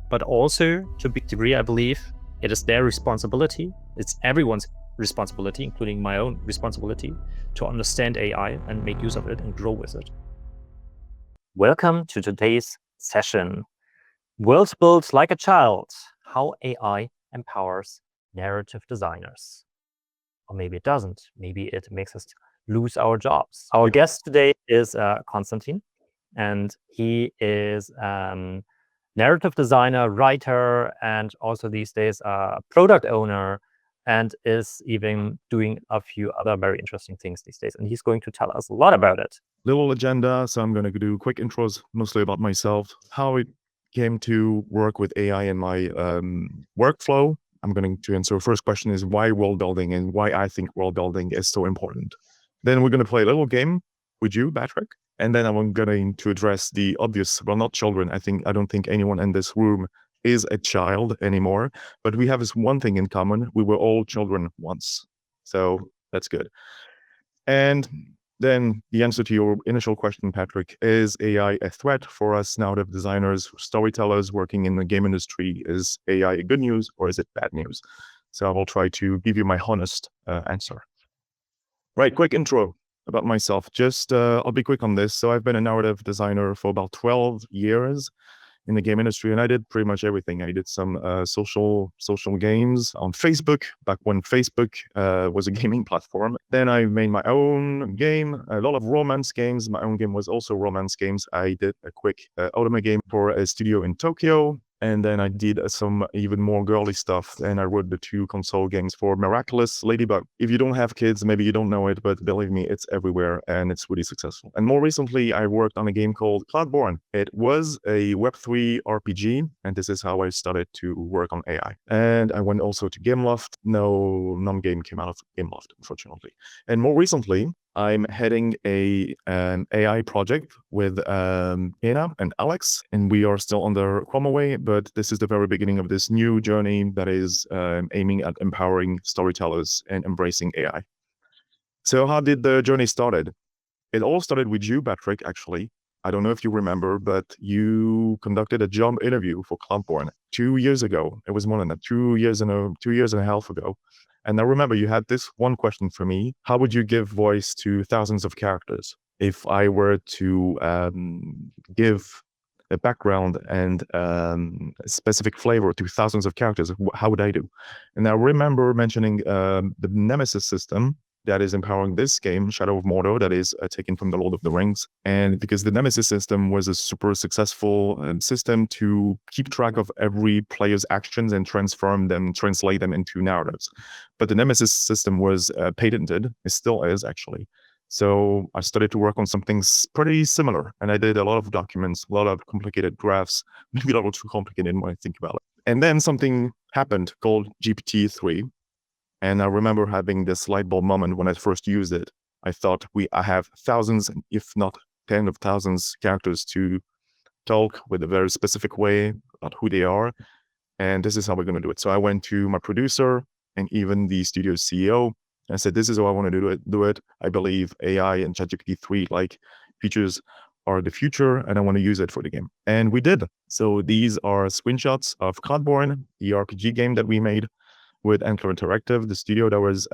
but also to a big degree, I believe it is their responsibility. It's everyone's responsibility, including my own responsibility, to understand AI and make use of it and grow with it. Welcome to today's session. Worldbuild like a child, how AI empowers narrative designers. Or maybe it doesn't. Maybe it makes us lose our jobs. Our guest today is Constantin, and he is narrative designer, writer, and also these days a product owner, and is even doing a few other very interesting things these days. And he's going to tell us a lot about it. Little agenda, so I'm going to do quick intros, mostly about myself, how it came to work with AI in my workflow. I'm going to answer the first question is why world building and why I think world building is so important. Then we're going to play a little game with you, Patrick. And then I'm going to address the obvious, well, not children. I don't think anyone in this room is a child anymore, but we have this one thing in common. We were all children once. So that's good. And then the answer to your initial question, Patrick, is AI a threat for us narrative designers, storytellers working in the game industry? Is AI good news or is it bad news? So I will try to give you my honest answer. Right, quick intro about myself. Just, I'll be quick on this. So I've been a narrative designer for about 12 years in the game industry, and I did pretty much everything. I did some social games on Facebook, back when Facebook was a gaming platform. Then I made my own game, a lot of romance games. My own game was also romance games. I did a quick automa game for a studio in Tokyo. And then I did some even more girly stuff. And I wrote the 2 console games for Miraculous Ladybug. If you don't have kids, maybe you don't know it, but believe me, it's everywhere and it's really successful. And more recently, I worked on a game called Cloudborne. It was a Web3 RPG, and this is how I started to work on AI. And I went also to Gameloft. No non-game came out of Gameloft, unfortunately. And more recently, I'm heading an AI project with Anna and Alex, and we are still on the Chroma way, but this is the very beginning of this new journey that is aiming at empowering storytellers and embracing AI. So how did the journey started? It all started with you, Patrick, actually. I don't know if you remember, but you conducted a job interview for Cloudborne 2 years ago. It was more than that, 2 years and a half ago. And I remember you had this one question for me. How would you give voice to thousands of characters? If I were to give a background and a specific flavor to thousands of characters, how would I do? And I remember mentioning the Nemesis system that is empowering this game, Shadow of Mordor, that is taken from the Lord of the Rings. And because the Nemesis system was a super successful system to keep track of every player's actions and translate them into narratives. But the Nemesis system was patented, it still is actually. So I started to work on something pretty similar. And I did a lot of documents, a lot of complicated graphs, maybe a little too complicated when I think about it. And then something happened called GPT-3. And I remember having this light bulb moment when I first used it. I thought I have thousands, if not tens of thousands characters to talk with a very specific way about who they are. And this is how we're going to do it. So I went to my producer and even the studio CEO. And I said, this is how I want to do it. I believe AI and ChatGPT-3 like features are the future, and I want to use it for the game. And we did. So these are screenshots of Cloudborne, the RPG game that we made with Antler Interactive, the studio that was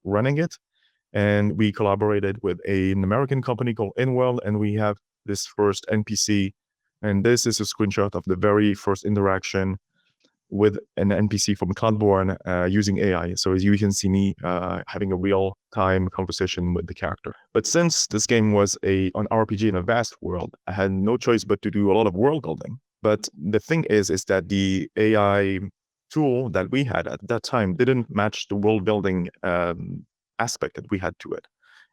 running it. And we collaborated with an American company called InWorld, and we have this first NPC. And this is a screenshot of the very first interaction with an NPC from Cloudborne using AI. So as you can see me having a real-time conversation with the character. But since this game was an RPG in a vast world, I had no choice but to do a lot of world building. But the thing is that the AI tool that we had at that time didn't match the world building aspect that we had to it.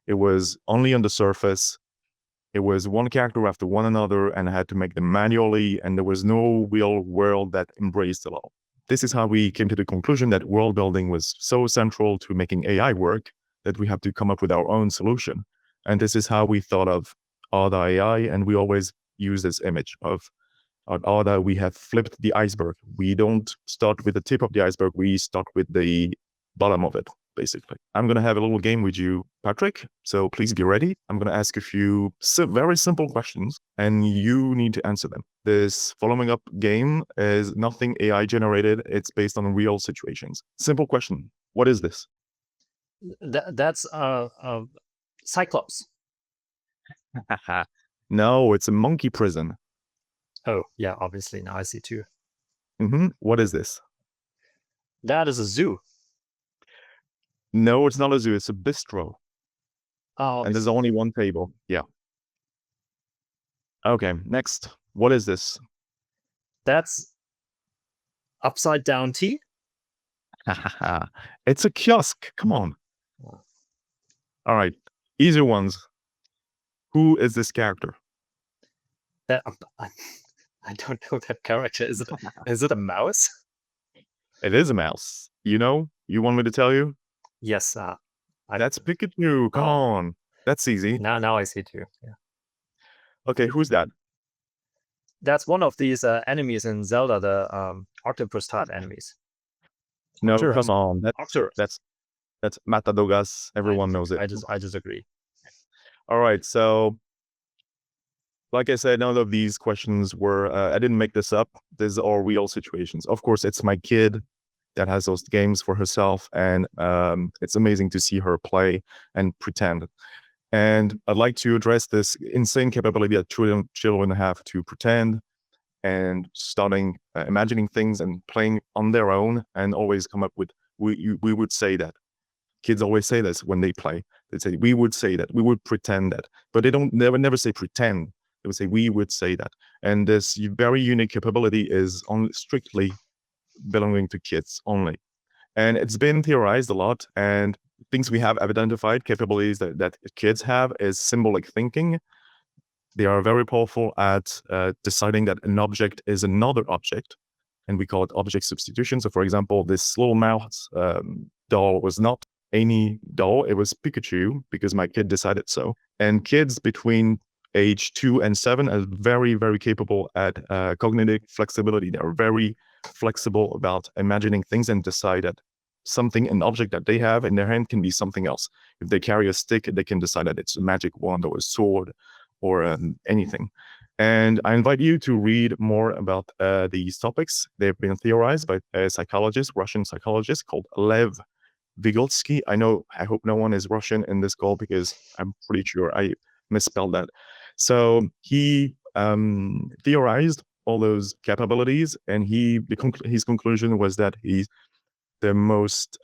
It was only on the surface. It was one character after one another, and I had to make them manually, and there was no real world that embraced it all. This is how we came to the conclusion that world building was so central to making AI work that we have to come up with our own solution. And this is how we thought of Aarda AI, and we always use this image of at Aarda, we have flipped the iceberg. We don't start with the tip of the iceberg, we start with the bottom of it. basically. I'm going to have a little game with you, Patrick. So please be ready. I'm going to ask a few very simple questions and you need to answer them. This following up game is nothing AI generated. It's based on real situations. Simple question. What is this? That's Cyclops. No, it's a monkey prison. Oh, yeah, obviously. Now I see too. What is this? That is a zoo. No, it's not a zoo. It's a bistro. Oh, and there's only one table. Yeah. Okay, next. What is this? That's upside down tea. It's a kiosk. Come on. All right. Easier ones. Who is this character? That I don't know that character. Is it a mouse? It is a mouse. You know? You want me to tell you? Yes. That's Pikachu. Come on. That's easy. Now I see too. Yeah. Okay, who's that? That's one of these enemies in Zelda, the octopus type enemies. No, Arcturus. come on. That's Matadogas. Everyone knows it. I disagree. All right, so like I said, none of these questions were, I didn't make this up. These are real situations. Of course, it's my kid that has those games for herself, and it's amazing to see her play and pretend. And I'd like to address this insane capability that children have to pretend and starting imagining things and playing on their own and always come up with, we would say that. Kids always say this when they play. They say, we would say that, we would pretend that, but they never say pretend. They would say, we would say that. And this very unique capability is strictly belonging to kids only. And it's been theorized a lot, and things we have identified, capabilities that kids have, is symbolic thinking. They are very powerful at deciding that an object is another object, and we call it object substitution. So for example, this little mouse doll was not any doll, it was Pikachu, because my kid decided so. And kids between age 2 and 7 are very, very capable at cognitive flexibility. They're very flexible about imagining things and decide that something, an object that they have in their hand can be something else. If they carry a stick, they can decide that it's a magic wand or a sword or anything. And I invite you to read more about these topics. They've been theorized by a psychologist, Russian psychologist called Lev Vygotsky. I hope no one is Russian in this call because I'm pretty sure I misspelled that. So he theorized all those capabilities, and his conclusion was that the most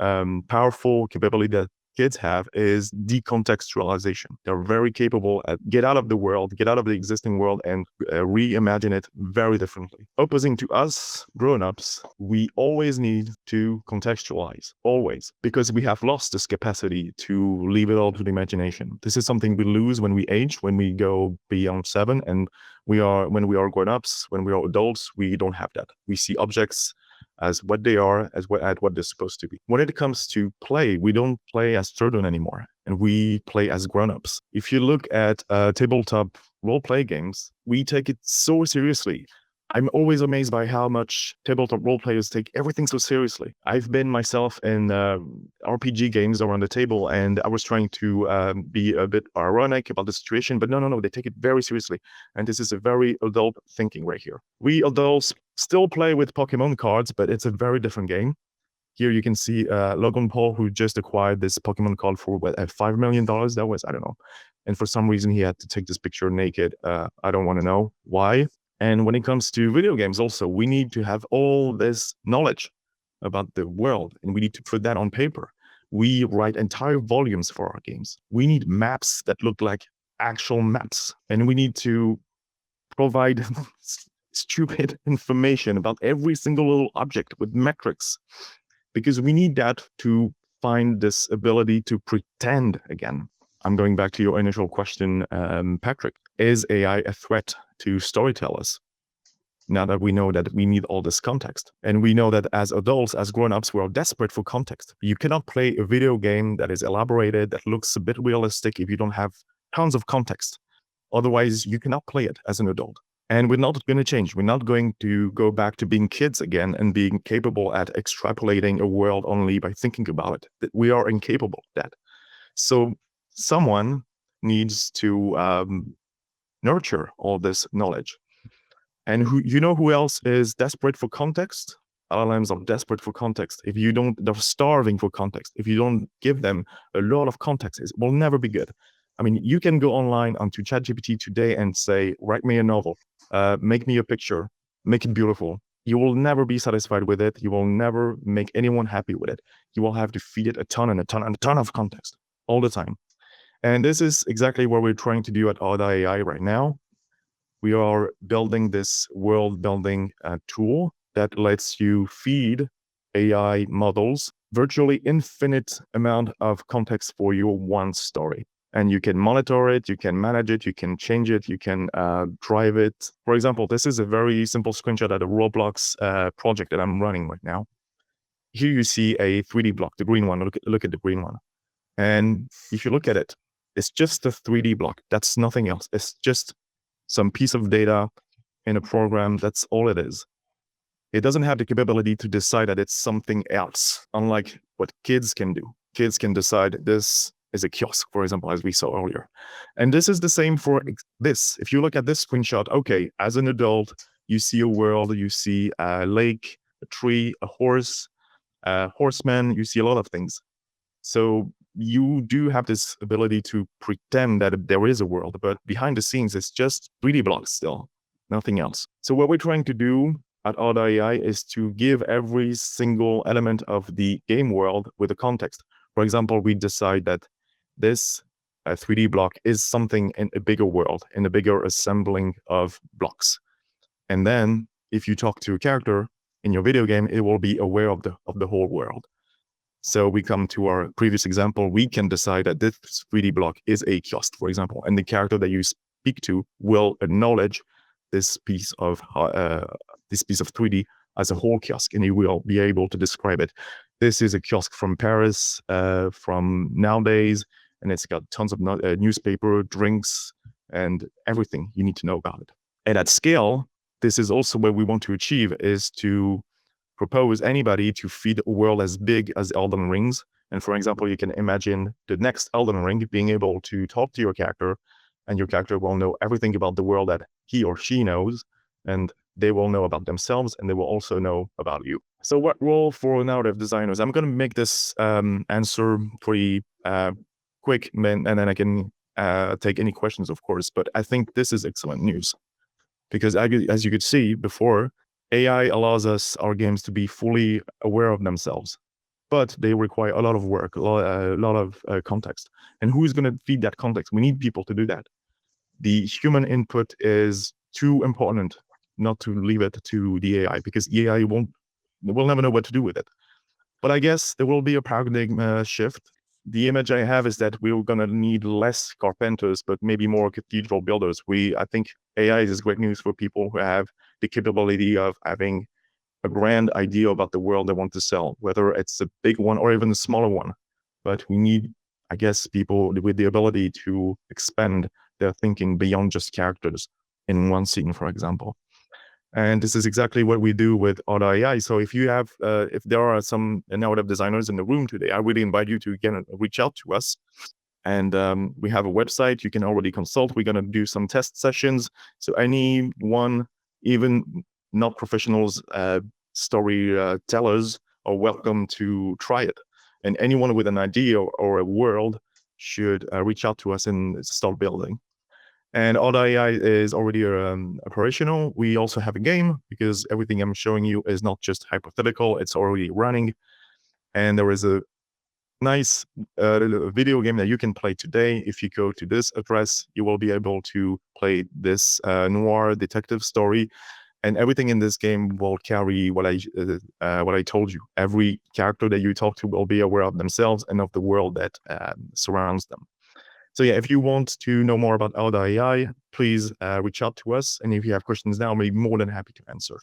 powerful capability that kids have is decontextualization. They're very capable at get out of the world, get out of the existing world, and reimagine it very differently. Opposing to us grown-ups, we always need to contextualize, always, because we have lost this capacity to leave it all to the imagination. This is something we lose when we age, when we go beyond 7, and when we are grown-ups, when we are adults, we don't have that. We see objects as what they are, at what they're supposed to be. When it comes to play, we don't play as children anymore, and we play as grown-ups. If you look at tabletop role-play games, we take it so seriously. I'm always amazed by how much tabletop role players take everything so seriously. I've been myself in RPG games around the table, and I was trying to be a bit ironic about the situation, but no, they take it very seriously. And this is a very adult thinking right here. We adults still play with Pokemon cards, but it's a very different game. Here you can see Logan Paul, who just acquired this Pokemon card for $5 million. That was, I don't know. And for some reason, he had to take this picture naked. I don't want to know why. And when it comes to video games also, we need to have all this knowledge about the world, and we need to put that on paper. We write entire volumes for our games. We need maps that look like actual maps, and we need to provide stupid information about every single little object with metrics, because we need that to find this ability to pretend again. I'm going back to your initial question, Patrick. Is AI a threat to storytellers? Now that we know that we need all this context, and we know that as adults, as grown-ups, we are desperate for context. You cannot play a video game that is elaborated, that looks a bit realistic, if you don't have tons of context. Otherwise, you cannot play it as an adult. And we're not going to change. We're not going to go back to being kids again and being capable at extrapolating a world only by thinking about it. We are incapable of that. So someone needs to nurture all this knowledge. And who else is desperate for context? LLMs are desperate for context. They're starving for context. If you don't give them a lot of context, it will never be good. I mean, you can go online onto ChatGPT today and say, write me a novel, make me a picture, make it beautiful. You will never be satisfied with it. You will never make anyone happy with it. You will have to feed it a ton and a ton and a ton of context all the time. And this is exactly what we're trying to do at Aarda AI right now. We are building this world building tool that lets you feed AI models virtually infinite amount of context for your one story. And you can monitor it, you can manage it, you can change it, you can drive it. For example, this is a very simple screenshot of the Roblox project that I'm running right now. Here you see a 3D block, the green one. Look at the green one. And if you look at it, it's just a 3D block. That's nothing else. It's just some piece of data in a program. That's all it is. It doesn't have the capability to decide that it's something else, unlike what kids can do. Kids can decide this is a kiosk, for example, as we saw earlier. And this is the same for this. If you look at this screenshot, okay, as an adult, you see a world, you see a lake, a tree, a horse, a horseman, you see a lot of things. So you do have this ability to pretend that there is a world, but behind the scenes, it's just 3D blocks still, nothing else. So what we're trying to do at Aarda AI is to give every single element of the game world with a context. For example, we decide that this 3D block is something in a bigger world, in a bigger assembling of blocks. And then if you talk to a character in your video game, it will be aware of the whole world. So we come to our previous example. We can decide that this 3D block is a kiosk, for example, and the character that you speak to will acknowledge this piece of 3D as a whole kiosk, and he will be able to describe it. This is a kiosk from Paris, from nowadays, and it's got tons of newspaper, drinks, and everything you need to know about it. And at scale, this is also what we want to achieve, is to propose anybody to feed a world as big as Elden Rings. And for example, you can imagine the next Elden Ring being able to talk to your character, and your character will know everything about the world that he or she knows, and they will know about themselves, and they will also know about you. So what role for narrative designers? I'm going to make this answer pretty quick, and then I can take any questions, of course. But I think this is excellent news, because as you could see before, AI allows our games to be fully aware of themselves, but they require a lot of work, a lot of context. And who's going to feed that context? We need people to do that. The human input is too important not to leave it to the AI, because the AI will never know what to do with it. But I guess there will be a paradigm shift. The image I have is that we're going to need less carpenters, but maybe more cathedral builders. I think AI is great news for people who have the capability of having a grand idea about the world they want to sell, whether it's a big one or even a smaller one. But we need, I guess, people with the ability to expand their thinking beyond just characters in one scene, for example. And this is exactly what we do with Aarda AI. So if there are some narrative designers in the room today, I really invite you to again reach out to us. And we have a website you can already consult. We're going to do some test sessions. So anyone, even not professionals, storytellers, are welcome to try it. And anyone with an idea or a world should reach out to us and start building. And Aarda AI is already operational. We also have a game, because everything I'm showing you is not just hypothetical, it's already running. And there is a nice video game that you can play today. If you go to this address, you will be able to play this noir detective story. And everything in this game will carry what I told you. Every character that you talk to will be aware of themselves and of the world that surrounds them. So yeah, if you want to know more about Aarda AI, please reach out to us. And if you have questions now, I'll be more than happy to answer.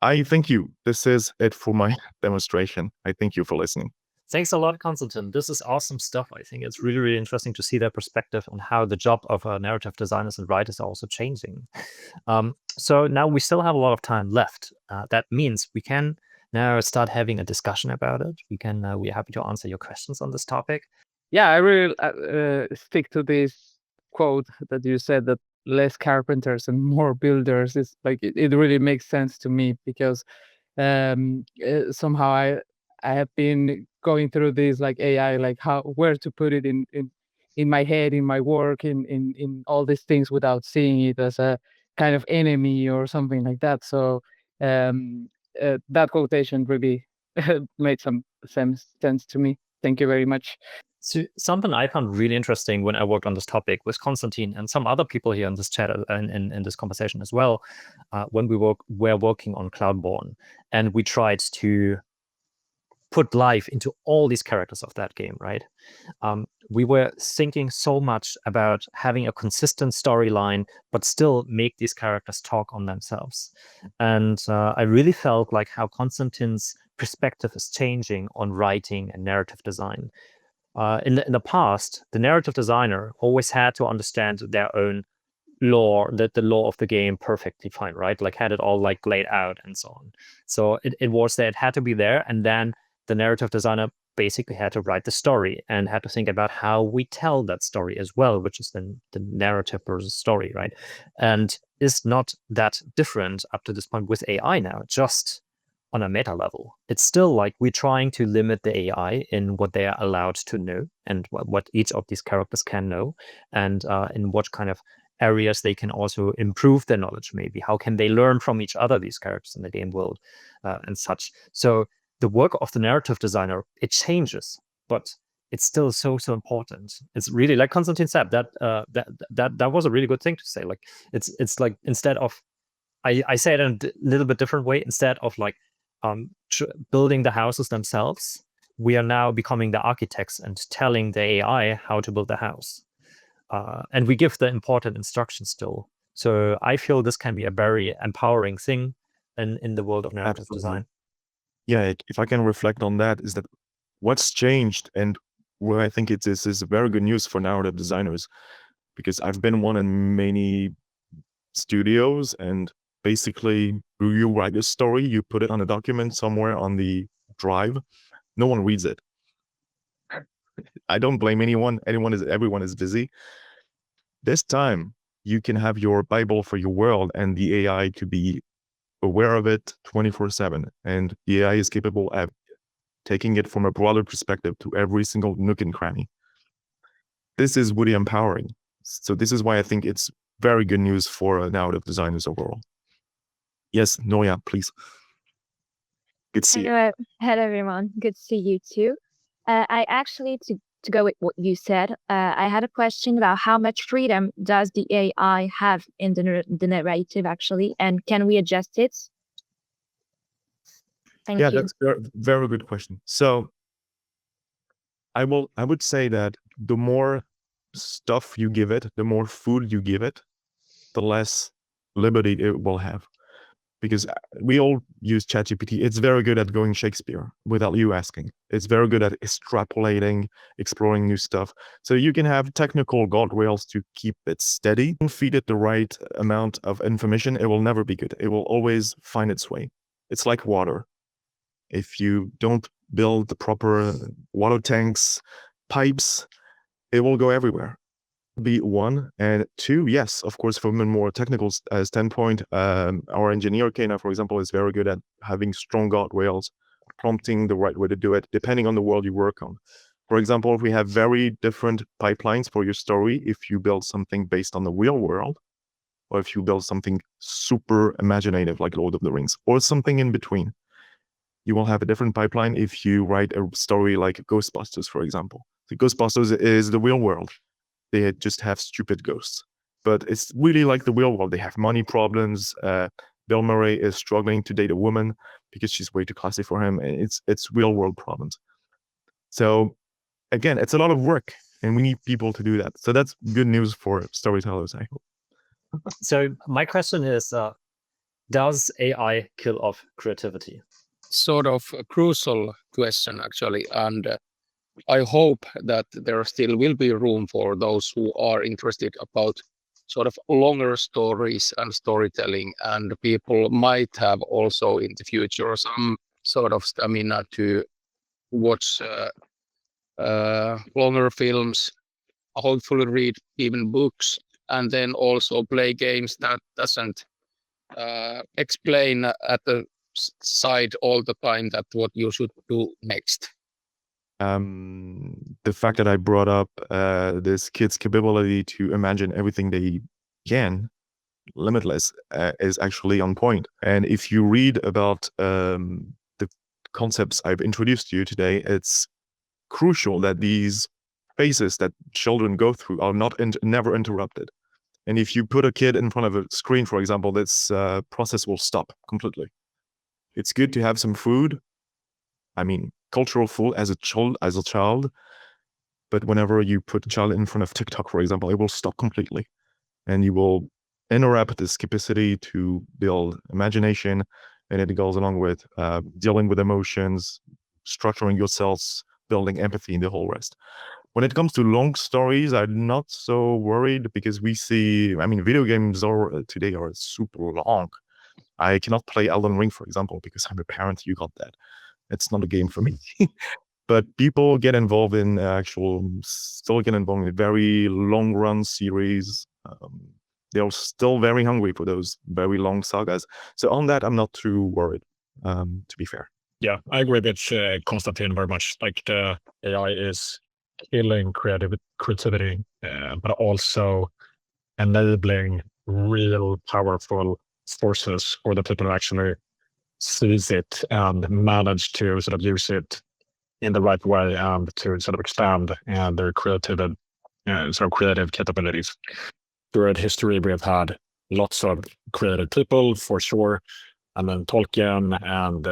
I thank you. This is it for my demonstration. I thank you for listening. Thanks a lot, Constantin. This is awesome stuff. I think it's really, really interesting to see their perspective on how the job of narrative designers and writers are also changing. So now we still have a lot of time left. That means we can now start having a discussion about it. We're happy to answer your questions on this topic. Yeah, I really stick to this quote that you said, that less carpenters and more builders. Is like it really makes sense to me, because somehow I have been going through this like AI, like where to put it in my head, in my work, in all these things, without seeing it as a kind of enemy or something like that. So that quotation really made some sense to me. Thank you very much. So something I found really interesting when I worked on this topic with Constantin and some other people here in this chat and in this conversation as well, when we were working on Cloudborne, and we tried to put life into all these characters of that game, right? We were thinking so much about having a consistent storyline, but still make these characters talk on themselves. And I really felt like how Constantin's perspective is changing on writing and narrative design. In the past, the narrative designer always had to understand their own lore, the lore of the game perfectly fine, right? Like had it all like laid out and so on. So it was there, it had to be there. And then the narrative designer basically had to write the story and had to think about how we tell that story as well, which is then the narrative versus story, right? And is not that different up to this point with AI now, just on a meta level. It's still like we're trying to limit the AI in what they are allowed to know and what each of these characters can know, and in what kind of areas they can also improve their knowledge. Maybe how can they learn from each other, these characters in the game world, and such. So the work of the narrative designer, it changes, but it's still so important. It's really like Constantin said, that was a really good thing to say. Like it's like, instead of, I say it in a little bit different way, instead of like building the houses themselves, we are now becoming the architects and telling the AI how to build the house. And we give the important instructions still. So I feel this can be a very empowering thing in the world of narrative design. Yeah, if I can reflect on that, is that what's changed, and where I think it is very good news for narrative designers, because I've been one in many studios, and basically you write a story, you put it on a document somewhere on the drive, no one reads it. I don't blame anyone. Everyone is busy. This time you can have your Bible for your world, and the AI to be aware of it 24/7, and the AI is capable of taking it from a broader perspective to every single nook and cranny. This is really empowering. So this is why I think it's very good news for narrative designers overall. Yes, Noya, please. Good to see you. Hello, everyone. Good to see you too. I actually, to go with what you said, I had a question about how much freedom does the AI have in the narrative, actually, and can we adjust it? Thank you. That's a very good question. So I would say that the more stuff you give it, the more food you give it, the less liberty it will have. Because we all use ChatGPT. It's very good at going Shakespeare without you asking. It's very good at extrapolating, exploring new stuff. So you can have technical guardrails to keep it steady. Don't feed it the right amount of information, it will never be good. It will always find its way. It's like water. If you don't build the proper water tanks, pipes, it will go everywhere. Be one. And two, yes, of course, from a more technical standpoint, our engineer Kana, for example, is very good at having strong guardrails, prompting the right way to do it, depending on the world you work on. For example, if we have very different pipelines for your story, if you build something based on the real world, or if you build something super imaginative like Lord of the Rings, or something in between, you will have a different pipeline if you write a story like Ghostbusters, for example. The Ghostbusters is the real world. They just have stupid ghosts, but it's really like the real world. They have money problems. Bill Murray is struggling to date a woman because she's way too classy for him. And it's real world problems. So again, it's a lot of work, and we need people to do that. So that's good news for storytellers, I hope. So my question is, does AI kill off creativity? sort of a crucial question, actually. And I hope that there still will be room for those who are interested about sort of longer stories and storytelling. And people might have also in the future some sort of stamina to watch longer films, hopefully read even books, and then also play games that doesn't explain at the side all the time that what you should do next. The fact that I brought up this kid's capability to imagine everything they can, limitless, is actually on point. And if you read about the concepts I've introduced to you today, it's crucial that these phases that children go through are never interrupted. And if you put a kid in front of a screen, for example, this process will stop completely. It's good to have some food. I mean, cultural food as a child, but whenever you put a child in front of TikTok, for example, it will stop completely, and you will interrupt this capacity to build imagination, and it goes along with dealing with emotions, structuring yourselves, building empathy, and the whole rest. When it comes to long stories, I'm not so worried because we see, I mean, video games today are super long. I cannot play Elden Ring, for example, because I'm a parent. You got that. It's not a game for me. But people get involved in still get involved in very long run series. They're still very hungry for those very long sagas. So on that, I'm not too worried, to be fair. Yeah, I agree with Constantin very much. Like the AI is killing creativity, but also enabling real powerful forces for the people who actually sees it and manage to sort of use it in the right way and to sort of expand their creative capabilities. Throughout history, we have had lots of creative people, for sure. And then Tolkien, and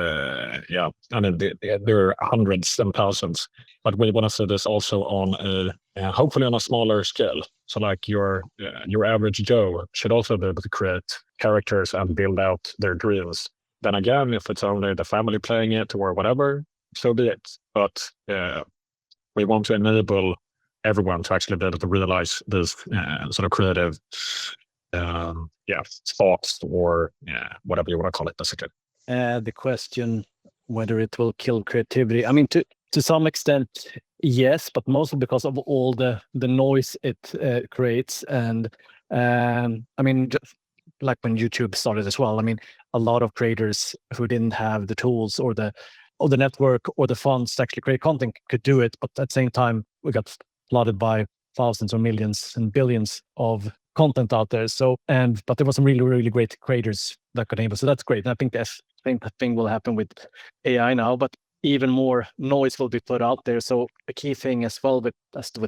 I mean, there are hundreds and thousands. But we want to see this also on hopefully on a smaller scale. So like your average Joe should also be able to create characters and build out their dreams. Then again, if it's only the family playing it or whatever, so be it. But we want to enable everyone to actually be able to realize this sort of creative thoughts or whatever you want to call it, basically. The question whether it will kill creativity, I mean, to some extent, yes, but mostly because of all the noise it creates. And I mean, just like when YouTube started as well, I mean, a lot of creators who didn't have the tools or the network or the funds to actually create content could do it. But at the same time, we got flooded by thousands or millions and billions of content out there. But there were some really, really great creators that could enable. So that's great. And I think the same thing will happen with AI now, but even more noise will be put out there. So a key thing as well with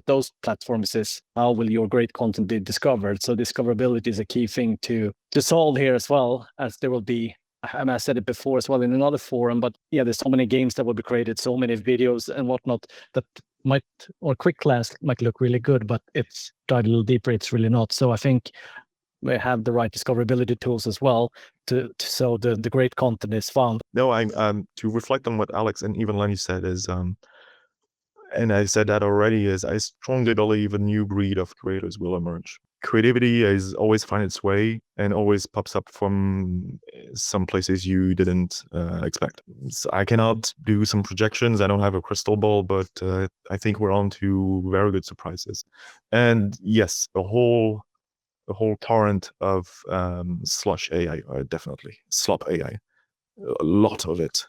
those platforms is how will your great content be discovered? So discoverability is a key thing to solve here as well, as there will be, I mean, I said it before as well in another forum, but yeah, there's so many games that will be created, so many videos and whatnot that might, or quick class might look really good, but it's dive a little deeper, it's really not. So I think we have the right discoverability tools as well so the great content is found. No, I'm to reflect on what Alex and even Lenny said is and I said that already, is I strongly believe a new breed of creators will emerge. Creativity is always find its way and always pops up from some places you didn't expect. So I cannot do some projections. I don't have a crystal ball, but I think we're on to very good surprises. And yes, a whole torrent of slush AI, definitely slop AI, a lot of it.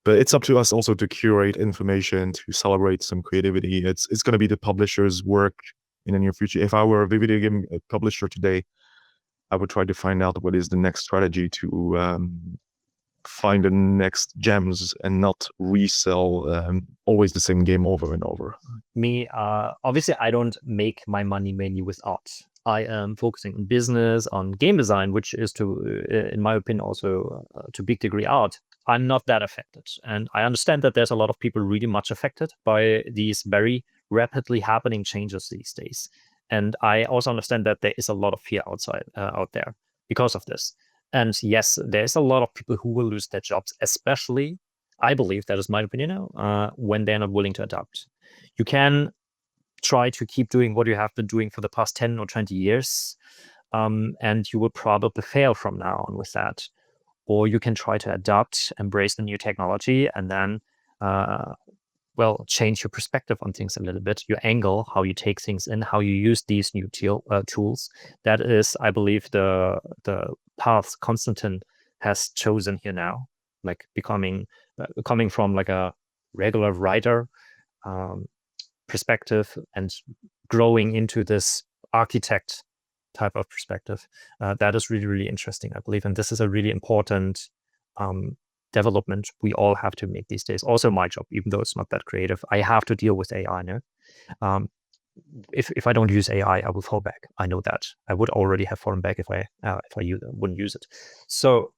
But it's up to us also to curate information, to celebrate some creativity. It's going to be the publisher's work in the near future. If I were a video game publisher today, I would try to find out what is the next strategy to find the next gems and not resell always the same game over and over. Me, obviously, I don't make my money mainly with art. I am focusing on business, on game design, which is in my opinion, also to a big degree art. I'm not that affected. And I understand that there's a lot of people really much affected by these very rapidly happening changes these days. And I also understand that there is a lot of fear out there because of this. And yes, there's a lot of people who will lose their jobs, especially I believe, that is my opinion now, when they're not willing to adapt. You can try to keep doing what you have been doing for the past 10 or 20 years, and you will probably fail from now on with that. Or you can try to adapt, embrace the new technology, and then, change your perspective on things a little bit, your angle, how you take things in, how you use these new tools. That is, I believe, the path Constantin has chosen here now, like coming from like a regular writer perspective and growing into this architect type of perspective. That is really, really interesting, I believe. And this is a really important development we all have to make these days. Also my job, even though it's not that creative, I have to deal with AI now. If I don't use AI, I will fall back. I know that. I would already have fallen back if I wouldn't use it. So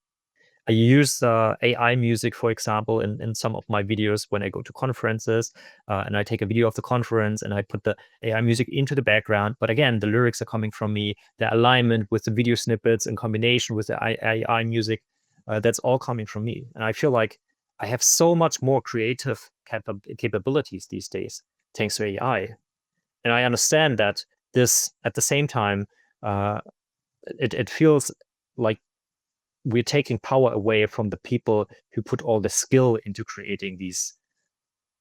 I use AI music, for example, in some of my videos when I go to conferences, and I take a video of the conference and I put the AI music into the background. But again, the lyrics are coming from me. The alignment with the video snippets in combination with the AI music, that's all coming from me. And I feel like I have so much more creative capabilities these days, thanks to AI. And I understand that this, at the same time, it feels like we're taking power away from the people who put all the skill into creating these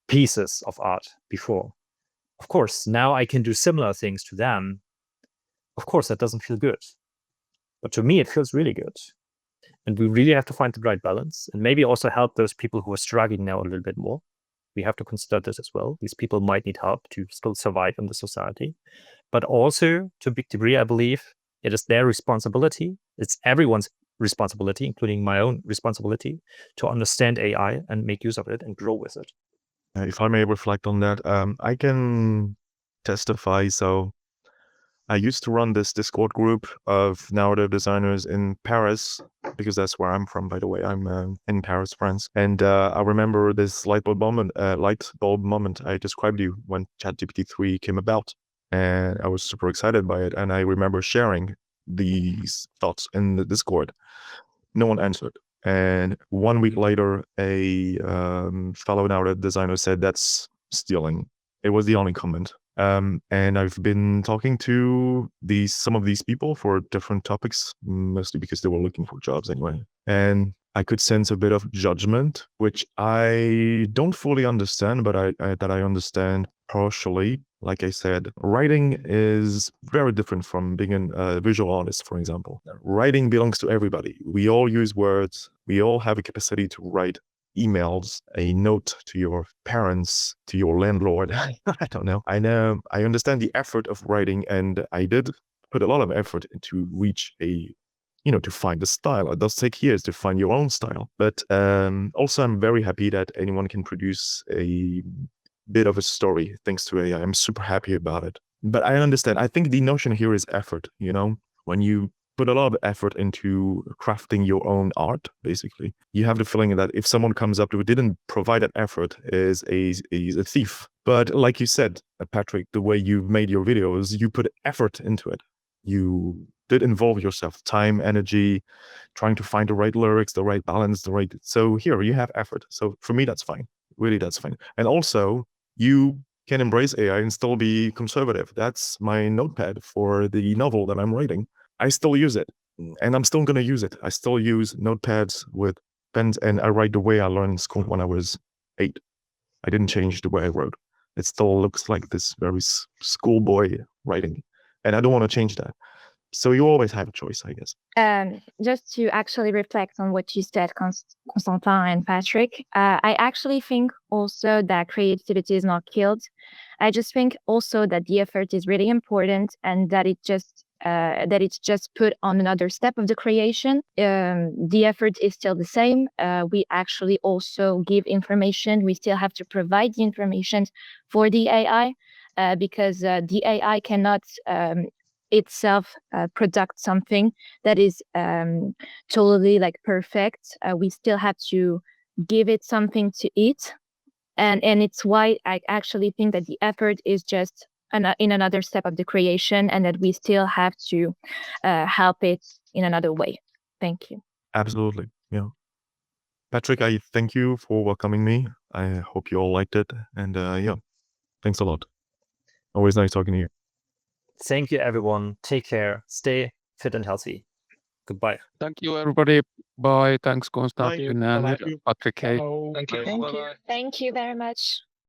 pieces of art before. Of course, now I can do similar things to them. Of course, that doesn't feel good. But to me, it feels really good. And we really have to find the right balance and maybe also help those people who are struggling now a little bit more. We have to consider this as well. These people might need help to still survive in the society. But also, to a big degree, I believe it is their responsibility. It's everyone's responsibility, including my own responsibility, to understand AI and make use of it and grow with it. If I may reflect on that, I can testify. So I used to run this Discord group of narrative designers in Paris, because that's where I'm from, by the way. I'm in Paris, France. And I remember this light bulb moment I described you when ChatGPT 3 came about. And I was super excited by it. And I remember sharing these thoughts in the Discord. No one answered. And 1 week later, a fellow narrative designer said, "That's stealing." It was the only comment. And I've been talking to some of these people for different topics, mostly because they were looking for jobs anyway. And I could sense a bit of judgment, which I don't fully understand, but I understand partially. Like I said, writing is very different from being a visual artist, for example. Writing belongs to everybody. We all use words. We all have a capacity to write emails, a note to your parents, to your landlord. I don't know. I understand the effort of writing, and I did put a lot of effort into reach to find a style. It does take years to find your own style. But also, I'm very happy that anyone can produce a bit of a story thanks to AI. I'm super happy about it. But I understand. I think the notion here is effort, when you put a lot of effort into crafting your own art, basically. You have the feeling that if someone comes up who didn't provide that effort is a thief. But like you said, Patrick, the way you've made your videos, you put effort into it. You did involve yourself, time, energy, trying to find the right lyrics, the right balance, so here you have effort. So for me, that's fine. Really, that's fine. And also, you can embrace AI and still be conservative. That's my notepad for the novel that I'm writing. I still use it, and I'm still going to use it. I still use notepads with pens, and I write the way I learned in school when I was 8. I didn't change the way I wrote. It still looks like this very schoolboy writing, and I don't want to change that. So you always have a choice, I guess. Just to actually reflect on what you said, Constantin and Patrick, I actually think also that creativity is not killed. I just think also that the effort is really important, and that it's just put on another step of the creation. The effort is still the same. We actually also give information. We still have to provide the information for the AI, because the AI cannot itself product something that is totally like perfect. We still have to give it something to eat, and it's why I actually think that the effort is just in another step of the creation, and that we still have to help it in another way. Thank you. Absolutely. Yeah. Patrick, I thank you for welcoming me. I hope you all liked it. And yeah, thanks a lot. Always nice talking to you. Thank you, everyone. Take care. Stay fit and healthy. Goodbye. Thank you, everybody. Bye. Thanks, Constantin and Bye. Patrick. Hey. Thank you very much.